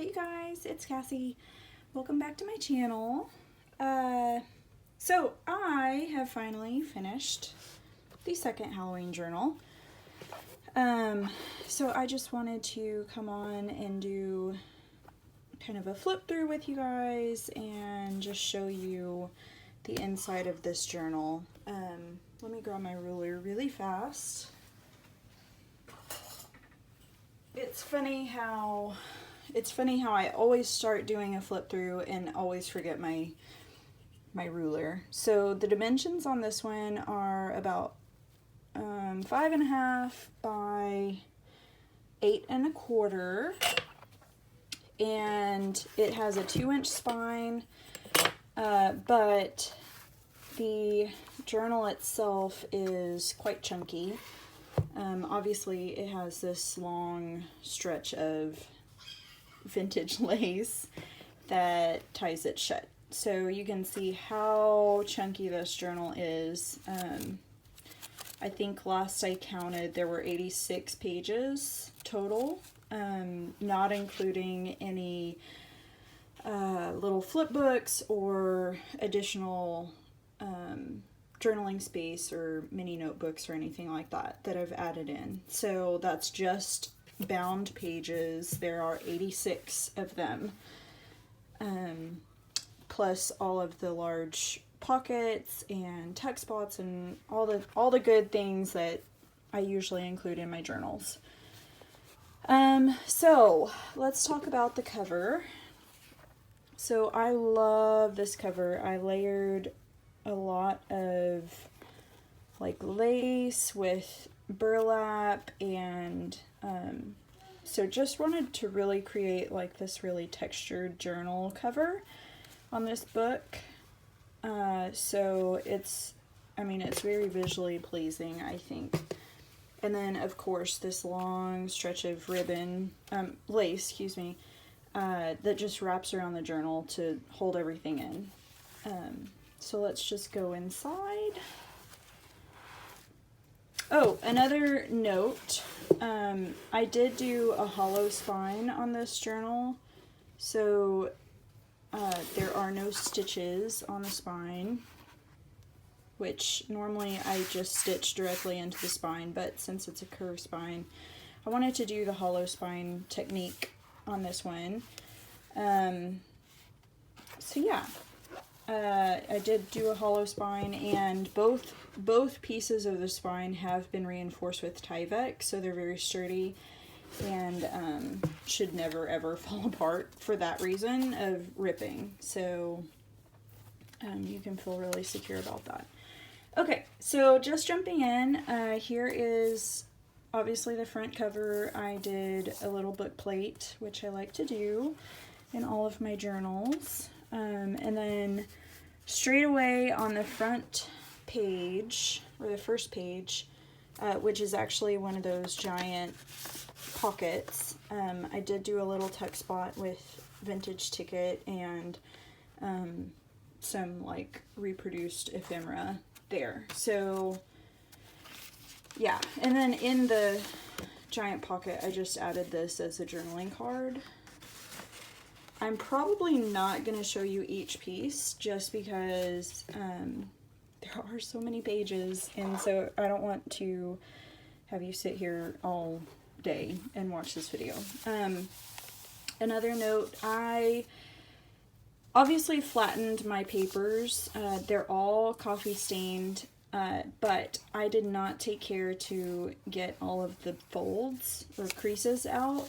Hey you guys, it's Cassie. Welcome back to my channel. So I have finally finished the second Halloween journal. So I just wanted to come on and do kind of a flip through with you guys and just show you the inside of this journal. Let me grab my ruler really fast. It's funny how I always start doing a flip through and always forget my ruler. So the dimensions on this one are about 5.5 by 8.25, and it has a 2-inch spine, but the journal itself is quite chunky. Obviously it has this long stretch of vintage lace that ties it shut. So you can see how chunky this journal is. I think last I counted there were 86 pages total, not including any little flip books or additional journaling space or mini notebooks or anything like that I've added in. So that's just bound pages. There are 86 of them, plus all of the large pockets and text spots and all the good things that I usually include in my journals. So let's talk about the cover. So I love this cover. I layered a lot of like lace with burlap, and so just wanted to really create like this really textured journal cover on this book. So it's very visually pleasing, I think. And then of course this long stretch of ribbon, lace, excuse me, that just wraps around the journal to hold everything in. So let's just go inside. Oh, another note, I did do a hollow spine on this journal, so there are no stitches on the spine, which normally I just stitch directly into the spine, but since it's a curved spine, I wanted to do the hollow spine technique on this one. So yeah. I did do a hollow spine, and both pieces of the spine have been reinforced with Tyvek, so they're very sturdy and should never ever fall apart for that reason of ripping. So you can feel really secure about that. Okay, so just jumping in, here is obviously the front cover. I did a little book plate, which I like to do in all of my journals. And then straight away on the front page, or the first page, which is actually one of those giant pockets, I did do a little tuck spot with vintage ticket and some like reproduced ephemera there. So yeah, and then in the giant pocket I just added this as a journaling card. I'm probably not going to show you each piece just because there are so many pages, and so I don't want to have you sit here all day and watch this video. Another note, I obviously flattened my papers. They're all coffee stained, but I did not take care to get all of the folds or creases out.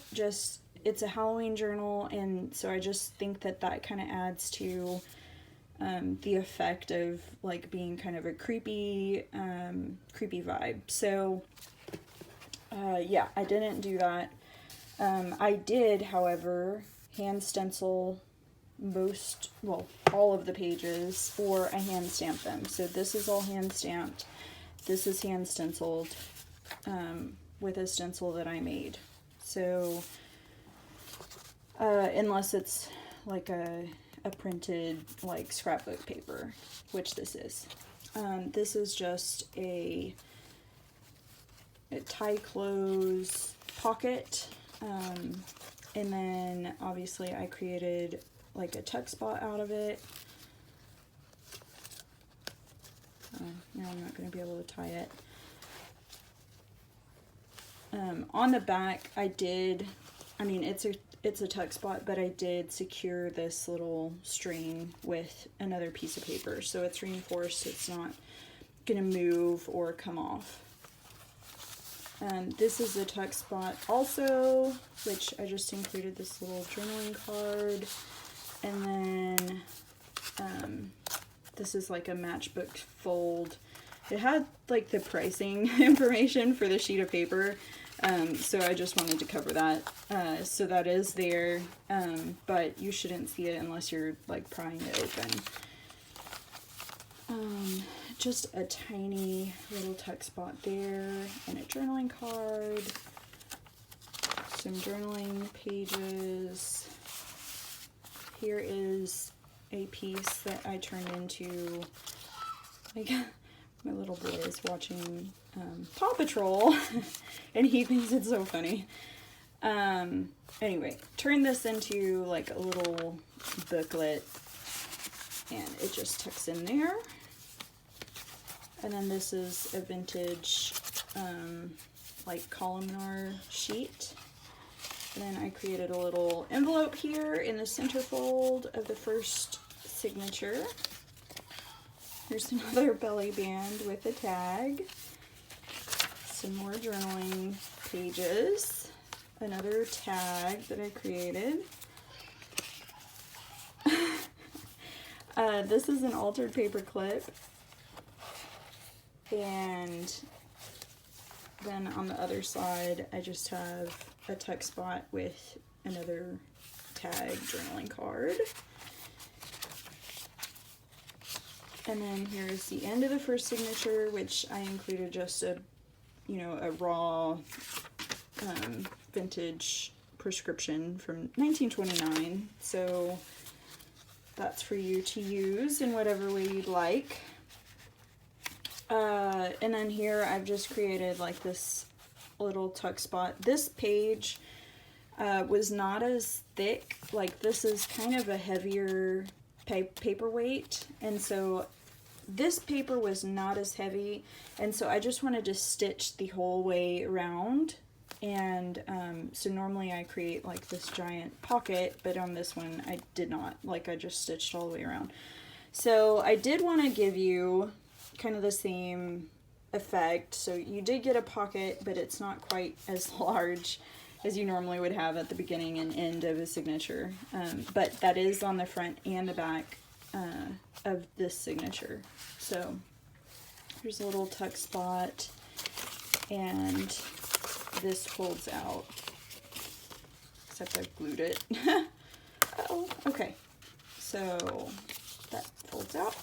It's a Halloween journal, and so I just think that kind of adds to the effect of like being kind of a creepy vibe. So yeah, I didn't do that. I did, however, hand stencil all of the pages, or I hand stamped them. So this is all hand stamped. This is hand stenciled with a stencil that I made. So unless it's like a printed like scrapbook paper, which this is. This is just a tie close pocket And then obviously I created like a tuck spot out of it. Now I'm not going to be able to tie it. On the back, it's a tuck spot, but I did secure this little string with another piece of paper, so it's reinforced. It's not going to move or come off. This is the tuck spot also, which I just included this little journaling card, and then this is like a matchbook fold. It had like the pricing information for the sheet of paper, so I just wanted to cover that. So that is there, but you shouldn't see it unless you're like prying it open. Just a tiny little tuck spot there, and a journaling card, some journaling pages. Here is a piece that I turned into, like, my little boy is watching Paw Patrol, and he thinks it's so funny. Anyway, turn this into like a little booklet, and it just tucks in there. And then this is a vintage, like columnar sheet. And then I created a little envelope here in the center fold of the first signature. Here's another belly band with a tag. Some more journaling pages. Another tag that I created. This is an altered paper clip. And then on the other side, I just have a tuck spot with another tag journaling card. And then here's the end of the first signature, which I included just a raw vintage prescription from 1929. So that's for you to use in whatever way you'd like. And then here I've just created like this little tuck spot. This page was not as thick. Like, this is kind of a heavier paperweight, and so this paper was not as heavy, and so I just wanted to stitch the whole way around. And so normally I create like this giant pocket, but on this one I did not. Like, I just stitched all the way around. So I did want to give you kind of the same effect. So you did get a pocket, but it's not quite as large as you normally would have at the beginning and end of a signature. But that is on the front and the back of this signature. So here's a little tuck spot, and this folds out, except I glued it. Oh, okay. So that folds out.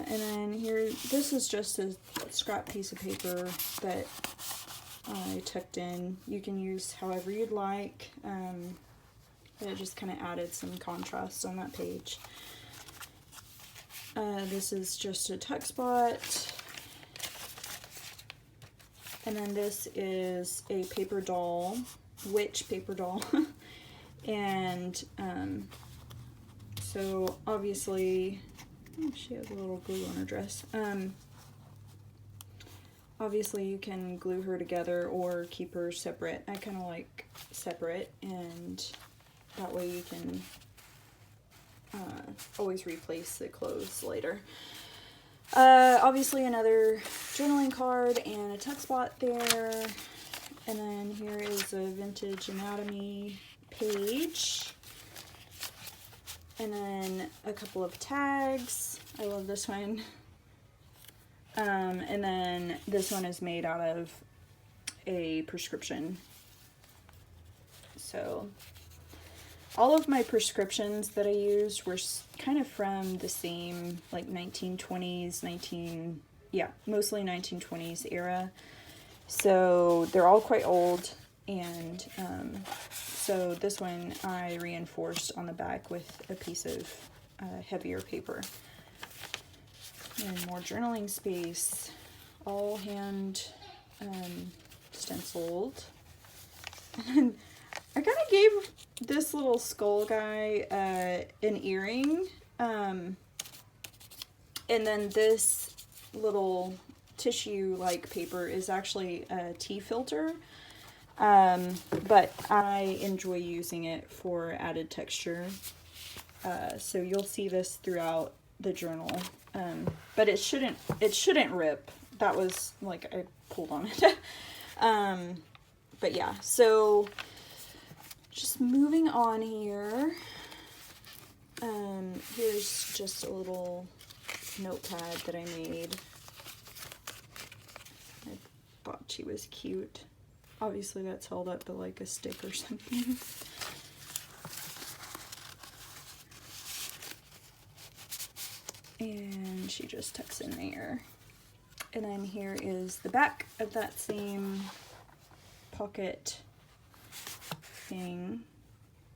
And then here, this is just a scrap piece of paper that I tucked in. You can use however you'd like. But it just kind of added some contrast on that page. This is just a tuck spot. And then this is a paper doll, witch paper doll. And so obviously, she has a little glue on her dress. Obviously you can glue her together or keep her separate. I kind of like separate, and that way you can always replace the clothes later. Obviously another journaling card and a tuck spot there. And then here is a vintage anatomy page. And then a couple of tags. I love this one. And then this one is made out of a prescription. So all of my prescriptions that I used were kind of from the same, like 1920s, mostly 1920s era. So they're all quite old, and so this one I reinforced on the back with a piece of heavier paper. And more journaling space, all hand stenciled. And I kind of gave this little skull guy an earring. And then this little tissue-like paper is actually a tea filter. But I enjoy using it for added texture. So you'll see this throughout the journal. But it shouldn't rip. That was like, I pulled on it. But yeah, so just moving on here. Here's just a little notepad that I made. I thought she was cute. Obviously that's held up to like a stick or something. And she just tucks in there. And then here is the back of that same pocket thing.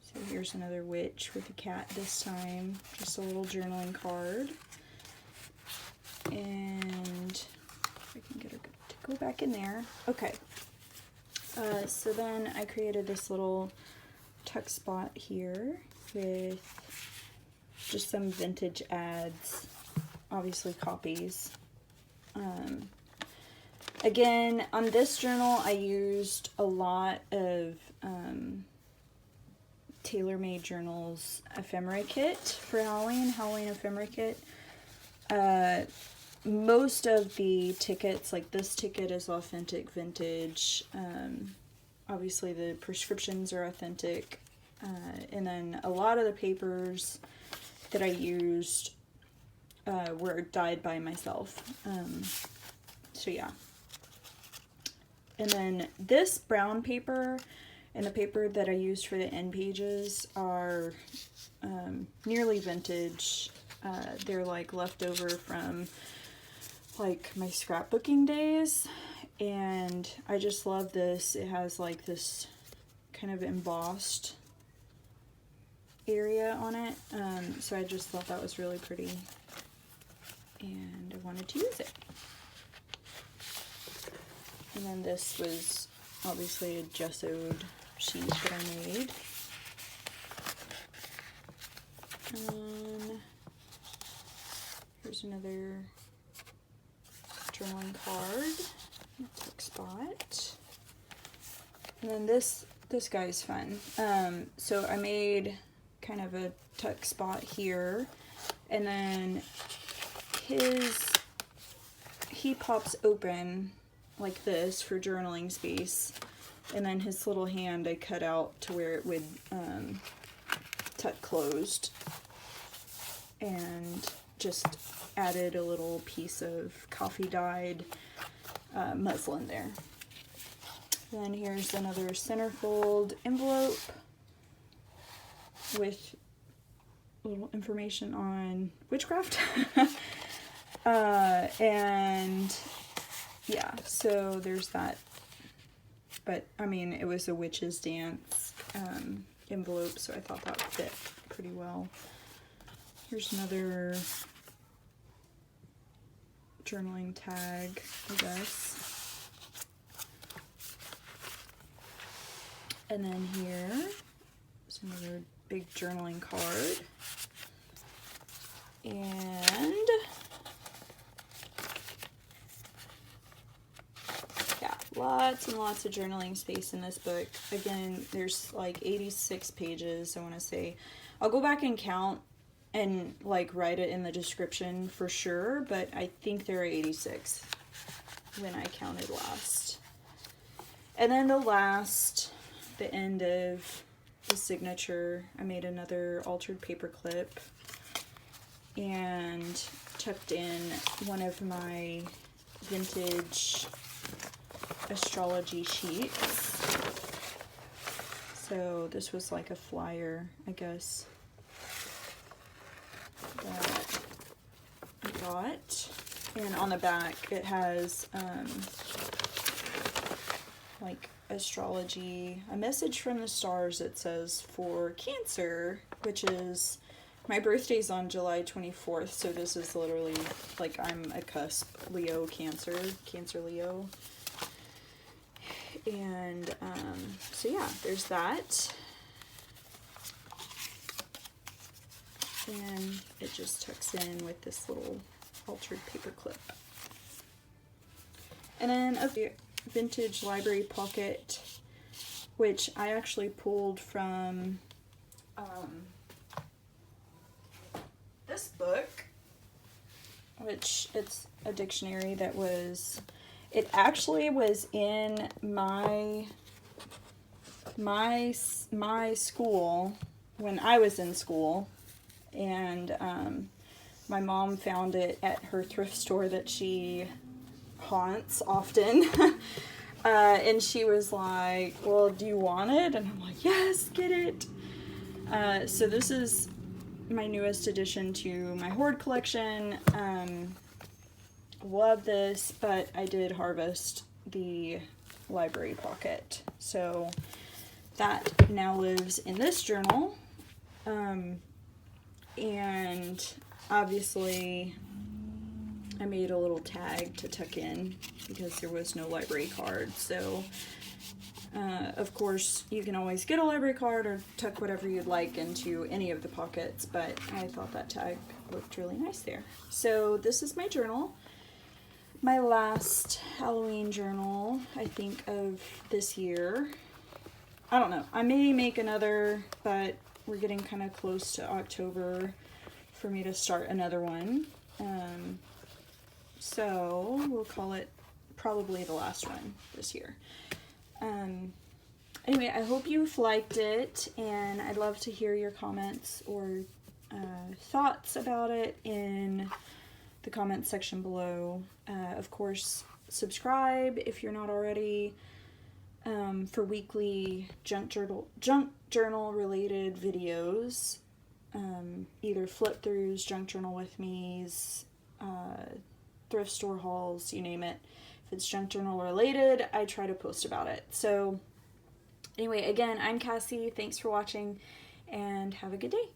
So here's another witch with a cat this time. Just a little journaling card. And if I can get her to go back in there. Okay. So then I created this little tuck spot here with just some vintage ads, obviously copies. Again, on this journal, I used a lot of TaylorMade Journals ephemera kit for Halloween ephemera kit. Most of the tickets, like this ticket is authentic vintage. Obviously the prescriptions are authentic. And then a lot of the papers that I used were dyed by myself. So yeah. And then this brown paper and the paper that I used for the end pages are nearly vintage. They're like leftover from like my scrapbooking days, and I just love this. It has like this kind of embossed area on it, so I just thought that was really pretty and I wanted to use it. And then this was obviously a gessoed sheet that I made. And then here's another journaling card, tuck spot. And then this guy's fun. So I made kind of a tuck spot here, and then he pops open like this for journaling space, and then his little hand I cut out to where it would tuck closed, and just added a little piece of coffee dyed muslin there. Then here's another centerfold envelope with a little information on witchcraft. And yeah, so there's that. But I mean, it was a witch's dance envelope, so I thought that would fit pretty well. Here's another journaling tag, I guess. And then here is another big journaling card. And yeah, lots and lots of journaling space in this book. Again, there's like 86 pages, I want to say. I'll go back and count and like write it in the description for sure, but I think there are 86 when I counted last. And then the end of the signature, I made another altered paper clip and tucked in one of my vintage astrology sheets. So this was like a flyer, I guess, that I got. And on the back it has like astrology, a message from the stars, it says, for Cancer, which is, my birthday's on July 24th, so this is literally like I'm a cusp Leo Cancer Leo. And so yeah, there's that. And it just tucks in with this little altered paper clip. And then a vintage library pocket, which I actually pulled from this book, which it's a dictionary that was, it actually was in my school when I was in school, and my mom found it at her thrift store that she haunts often. And she was like, well, do you want it? And I'm like, yes, get it. So this is my newest addition to my hoard collection. Love this, but I did harvest the library pocket. So that now lives in this journal. And obviously I made a little tag to tuck in because there was no library card. So of course you can always get a library card or tuck whatever you'd like into any of the pockets, but I thought that tag looked really nice there. So this is my journal. My last Halloween journal, I think, of this year. I don't know. I may make another, but we're getting kind of close to October for me to start another one. So we'll call it probably the last one this year. Anyway, I hope you've liked it, and I'd love to hear your comments or thoughts about it in the comments section below. Of course, subscribe if you're not already, for weekly junk journal related videos, either flip throughs, junk journal with me's, thrift store hauls, you name it. If it's junk journal related, I try to post about it. So anyway, again, I'm Cassie. Thanks for watching, and have a good day.